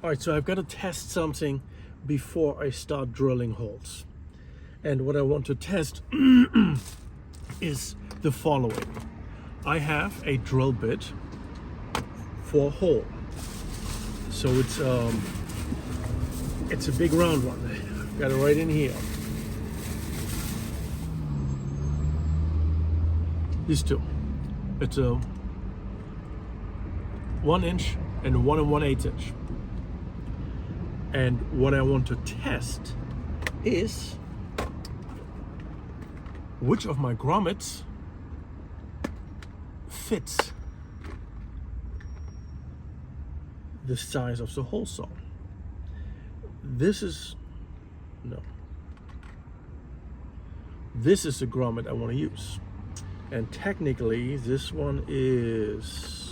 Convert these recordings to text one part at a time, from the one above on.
All right, so I've got to test something before I start drilling holes. And what I want to test is the following. I have a drill bit for a hole. So it's a big round one. I've got it right in here. These two. It's a 1 inch and 1 1/8 inch. And what I want to test is which of my grommets fits the size of the hole saw. This is the grommet I want to use. And technically this one is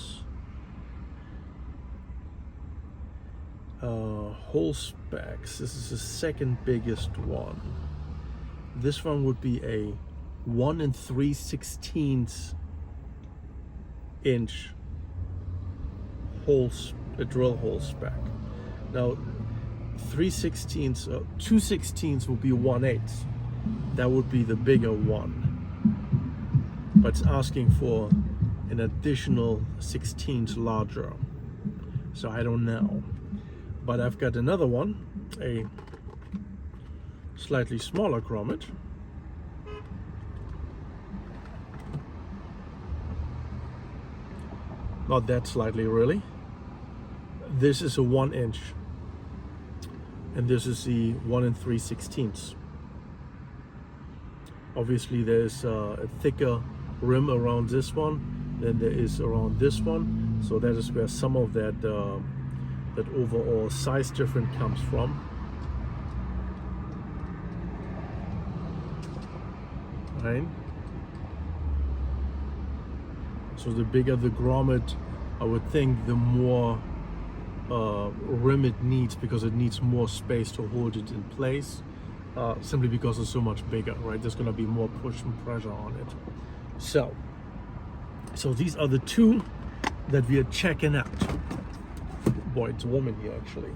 hole specs. This is the second biggest one. This one would be a 1 3/16 inch drill hole spec. Now 3/16, 2/16 will be 1/8. That would be the bigger one, but it's asking for an additional 16 larger, so I don't know. But I've got another one, a slightly smaller grommet. Not that slightly, really. This is a 1 inch, and this is the 1 3/16. Obviously there's a thicker rim around this one than there is around this one, so that is where some of that that overall size difference comes from. Right? So the bigger the grommet, I would think the more rim it needs, because it needs more space to hold it in place, simply because it's so much bigger, right? There's going to be more push and pressure on it. So these are the two that we are checking out. Boy, it's warm in here actually.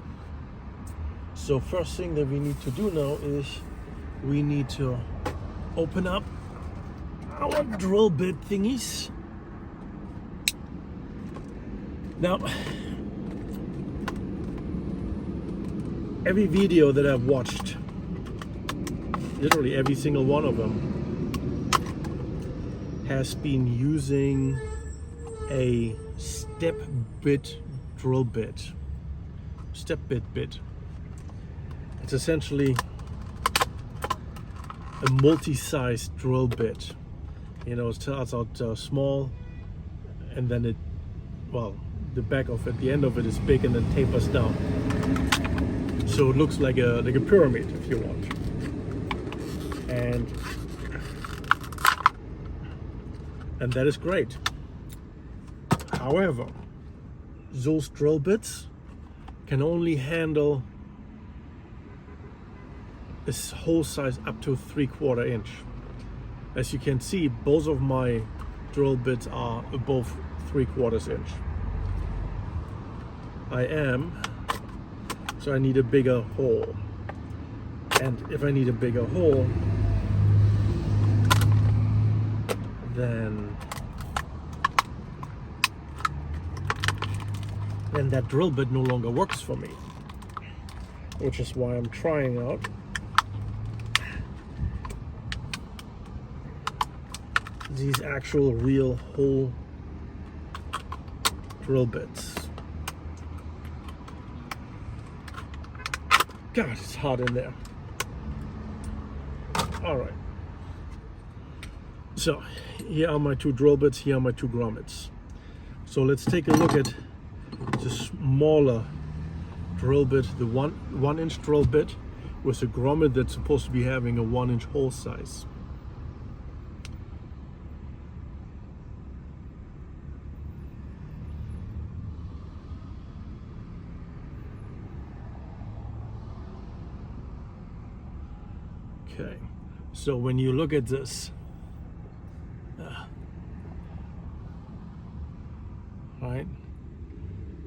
So first thing that we need to do now is we need to open up our drill bit thingies. Now, every video that I've watched, literally every single one of them, has been using a step bit drill bit. Step bit. It's essentially a multi-size drill bit. You know, it starts out small, and then the back of it, the end of it is big, and then tapers down. So it looks like a pyramid, if you want. And that is great. However, those drill bits can only handle this hole size up to 3/4 inch. As you can see, both of my drill bits are above 3/4 inch. So I need a bigger hole. And if I need a bigger hole, then that drill bit no longer works for me, which is why I'm trying out these actual real hole drill bits. God, it's hot in there. All right. So here are my two drill bits, here are my two grommets. So let's take a look at the smaller drill bit, the one inch drill bit with a grommet that's supposed to be having a 1 inch hole size. Okay, so when you look at this, right,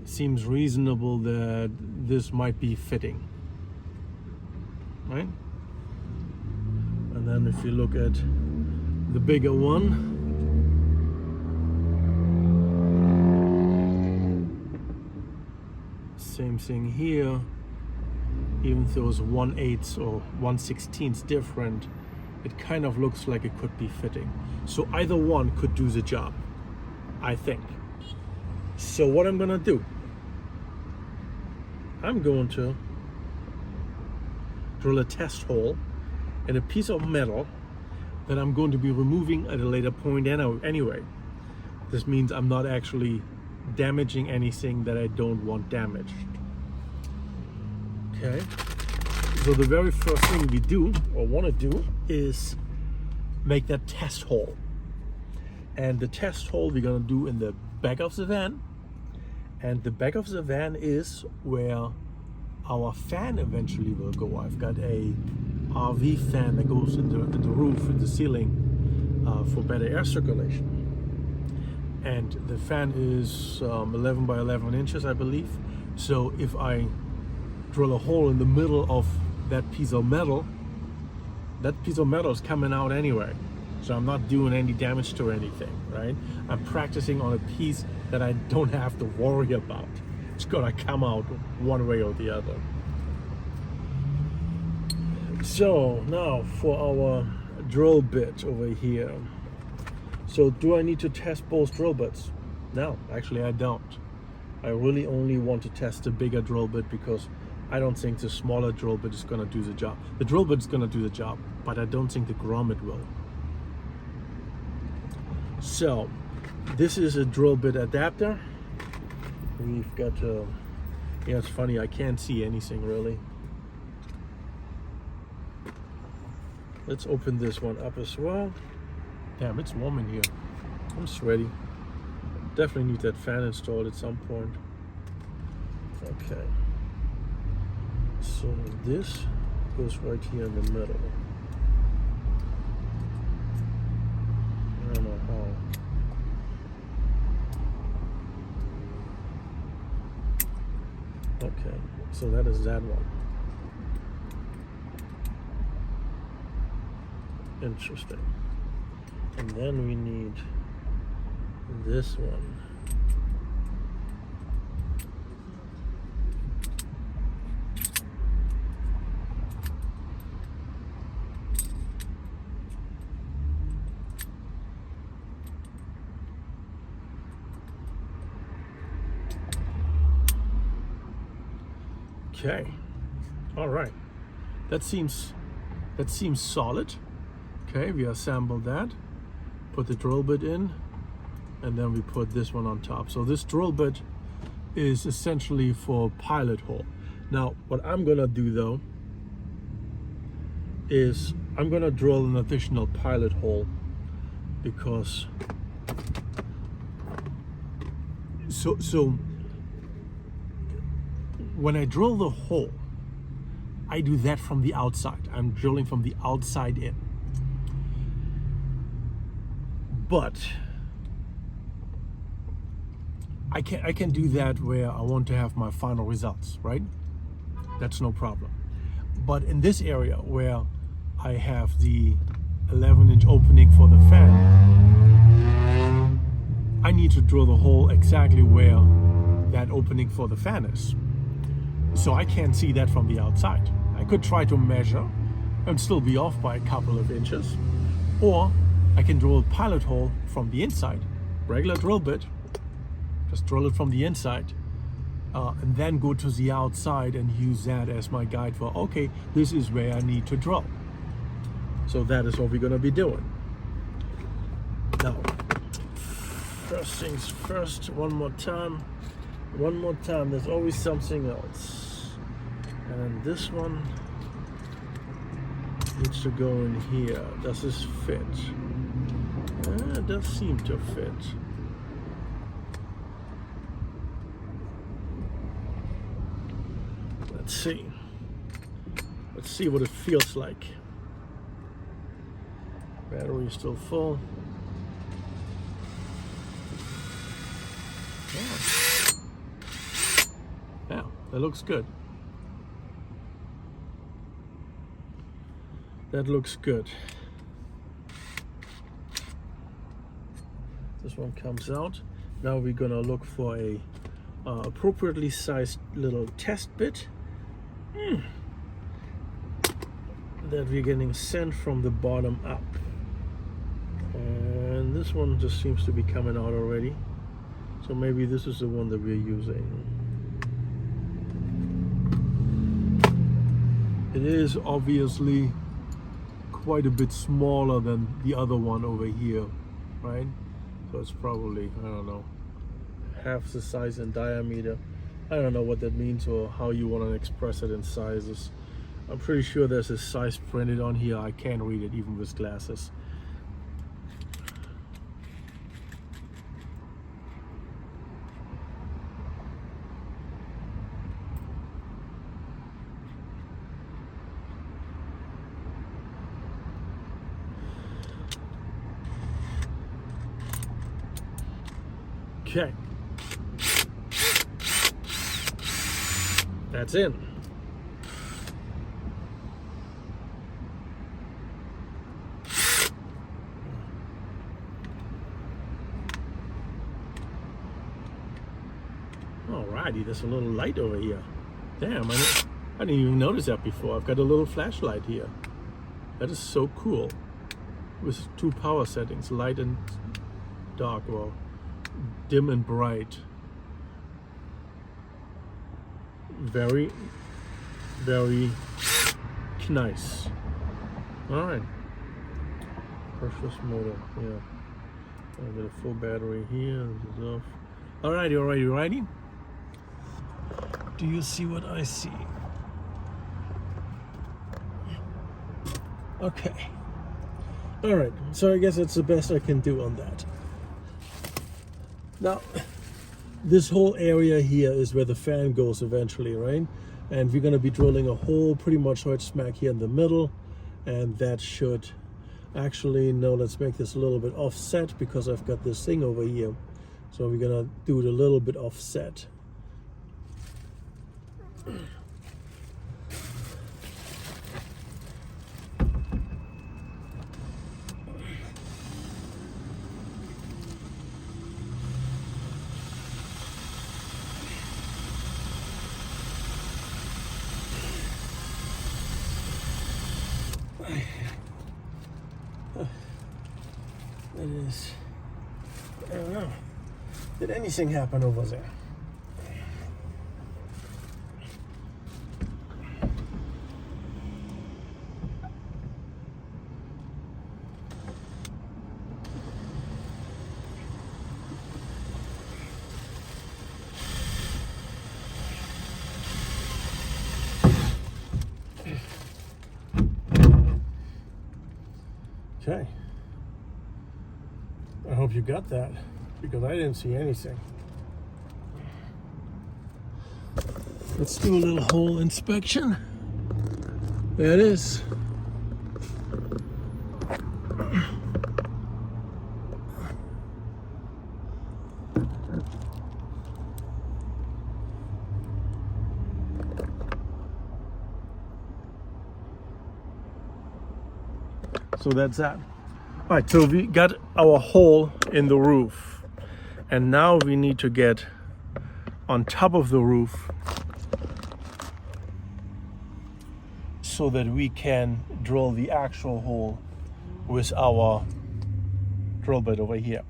it seems reasonable that this might be fitting, right? And then if you look at the bigger one, same thing here. Even though it's 1/8 or 1/16 different, it kind of looks like it could be fitting. So either one could do the job, I think. So what I'm gonna do, I'm going to drill a test hole in a piece of metal that I'm going to be removing at a later point anyway. This means I'm not actually damaging anything that I don't want damaged. Okay, so the very first thing we do or want to do is make that test hole. And the test hole we're going to do in the back of the van. And the back of the van is where our fan eventually will go. I've got a RV fan that goes in the roof, in the ceiling, for better air circulation. And the fan is 11 by 11 inches, I believe. So if I drill a hole in the middle of that piece of metal, that piece of metal is coming out anyway. So I'm not doing any damage to anything, right? I'm practicing on a piece that I don't have to worry about. It's gonna come out one way or the other. So now for our drill bit over here. So do I need to test both drill bits? No, actually I don't. I really only want to test the bigger drill bit because I don't think the smaller drill bit is gonna do the job. The drill bit is gonna do the job, but I don't think the grommet will. So this is a drill bit adapter. We've got yeah, it's funny, I can't see anything really. Let's open this one up as well. Damn, it's warm in here. I'm sweaty. Definitely need that fan installed at some point. Okay. So this goes right here in the middle. I don't know how. Okay, so that is that one. Interesting. And then we need this one. Okay, all right. That seems solid. Okay, we assembled that, put the drill bit in, and then we put this one on top. So this drill bit is essentially for pilot hole. Now, what I'm gonna do though is I'm gonna drill an additional pilot hole because so when I drill the hole, I do that from the outside. I'm drilling from the outside in. But I can do that where I want to have my final results, right? That's no problem. But in this area where I have the 11-inch opening for the fan, I need to drill the hole exactly where that opening for the fan is. So I can't see that from the outside. I could try to measure and still be off by a couple of inches, or I can drill a pilot hole from the inside, regular drill bit, just drill it from the inside, and then go to the outside and use that as my guide for, okay, this is where I need to drill. So that is what we're gonna be doing. Now, first things first, one more time, there's always something else. And this one needs to go in here. Does this fit? It does seem to fit. Let's see. Let's see what it feels like. Battery is still full. Yeah, That looks good. That looks good. This one comes out. Now we're gonna look for a appropriately sized little test bit that we're getting sent from the bottom up. And this one just seems to be coming out already. So maybe this is the one that we're using. It is obviously quite a bit smaller than the other one over here, right? So it's probably, I don't know, half the size in diameter. I don't know what that means or how you want to express it in sizes. I'm pretty sure there's a size printed on here. I can't read it even with glasses. Okay. That's in. Alrighty, there's a little light over here. Damn, I didn't even notice that before. I've got a little flashlight here. That is so cool. With 2 power settings, light and dark, well, dim and bright. Very, very nice. All right. Brushless motor, yeah. I got a full battery here. This is off. Alrighty. Do you see what I see? Okay. All right. So I guess that's the best I can do on that. Now, this whole area here is where the fan goes eventually, right? And we're going to be drilling a hole pretty much right smack here in the middle. And that should actually, no, let's make this a little bit offset because I've got this thing over here. So we're going to do it a little bit offset. It is, I don't know, did anything happen over there? Okay. I hope you got that, because I didn't see anything. Let's do a little hole inspection. There it is. So that's that. All right, so we got our hole in the roof, and now we need to get on top of the roof so that we can drill the actual hole with our drill bit over here.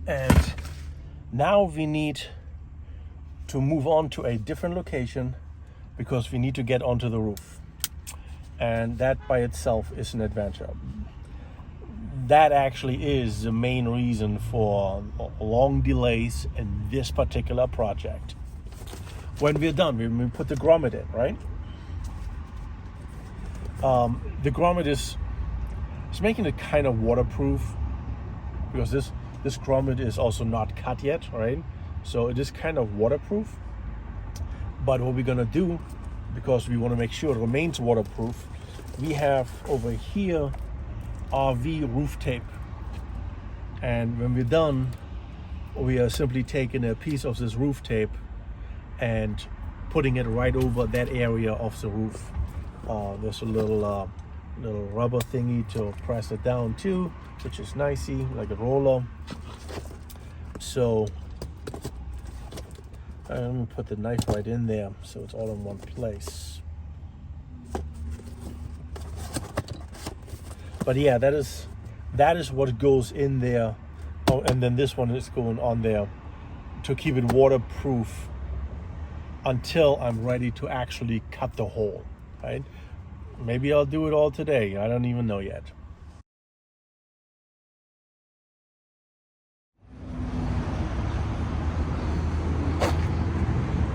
And now we need to move on to a different location because we need to get onto the roof. And that by itself is an adventure. That actually is the main reason for long delays in this particular project. When we're done, we put the grommet in, right? The grommet is making it kind of waterproof because this grommet is also not cut yet, right? So it is kind of waterproof. But what we're gonna do, because we want to make sure it remains waterproof, we have over here RV roof tape. And when we're done, we are simply taking a piece of this roof tape and putting it right over that area of the roof. There's a little rubber thingy to press it down too, which is nicey, like a roller. So let me put the knife right in there so it's all in one place. But yeah, that is what goes in there. Oh, and then this one is going on there to keep it waterproof until I'm ready to actually cut the hole, right? Maybe I'll do it all today. I don't even know yet.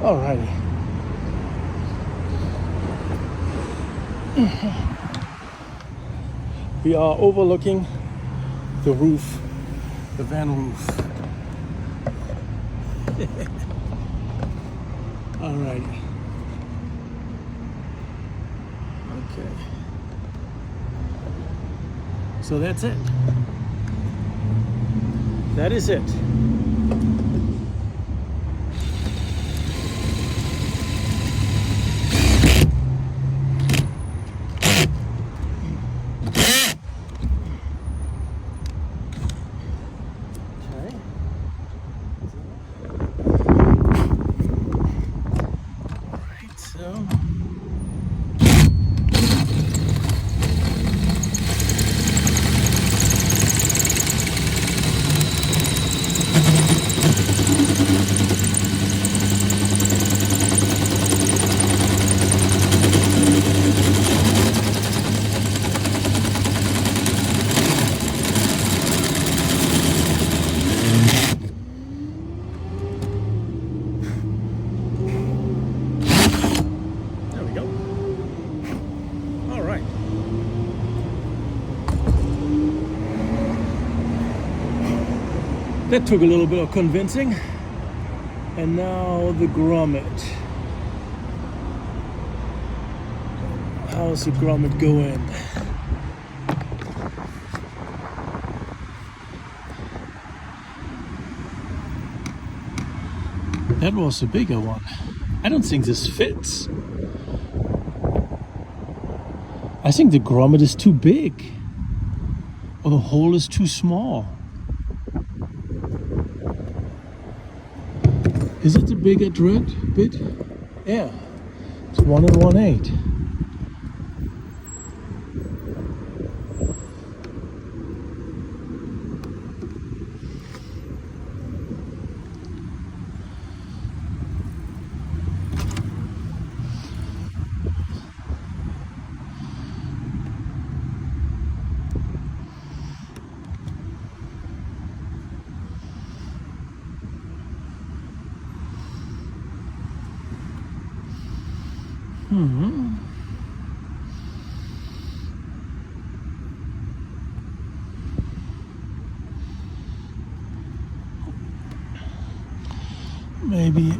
Alrighty. We are overlooking the roof, the van roof. Alrighty. Okay. So that's it. That is it. That took a little bit of convincing. And now the grommet. How's the grommet going? That was a bigger one. I don't think this fits. I think the grommet is too big. Or the hole is too small. Is it the bigger dread bit? Yeah, it's 1 1/8. Maybe.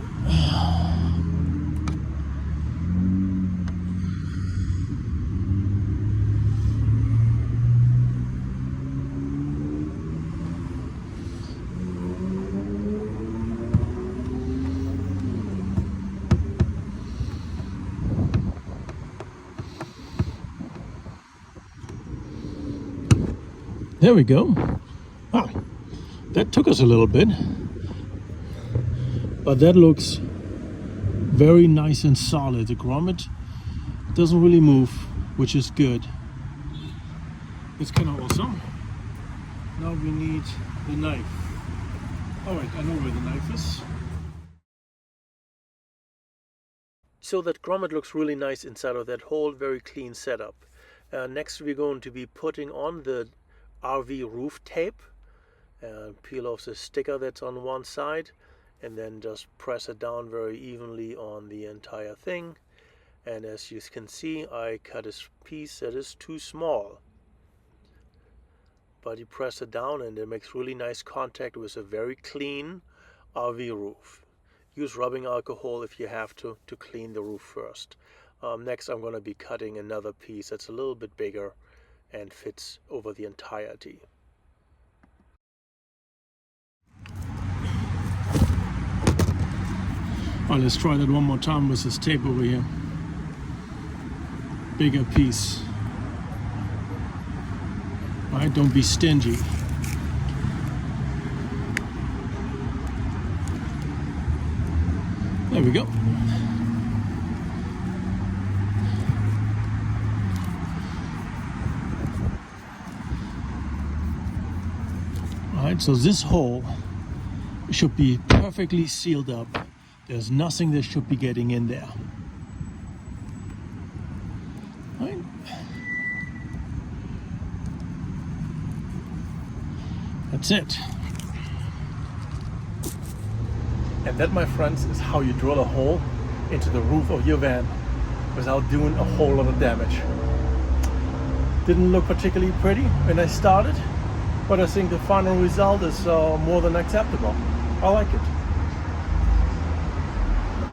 There we go. Wow, that took us a little bit, but that looks very nice and solid. The grommet doesn't really move, which is good. It's kind of awesome. Now we need the knife. All right, I know where the knife is. So that grommet looks really nice inside of that hole, very clean setup. Next we're going to be putting on the RV roof tape. Peel off the sticker that's on one side and then just press it down very evenly on the entire thing. And as you can see, I cut a piece that is too small. But you press it down and it makes really nice contact with a very clean RV roof. Use rubbing alcohol if you have to clean the roof first. Next I'm going to be cutting another piece that's a little bit bigger and fits over the entirety. All right, let's try that one more time with this tape over here. Bigger piece. All right, don't be stingy. There we go. All right, so this hole should be perfectly sealed up. There's nothing that should be getting in there. All right. That's it. And that, my friends, is how you drill a hole into the roof of your van without doing a whole lot of damage. Didn't look particularly pretty when I started, but I think the final result is more than acceptable. I like it.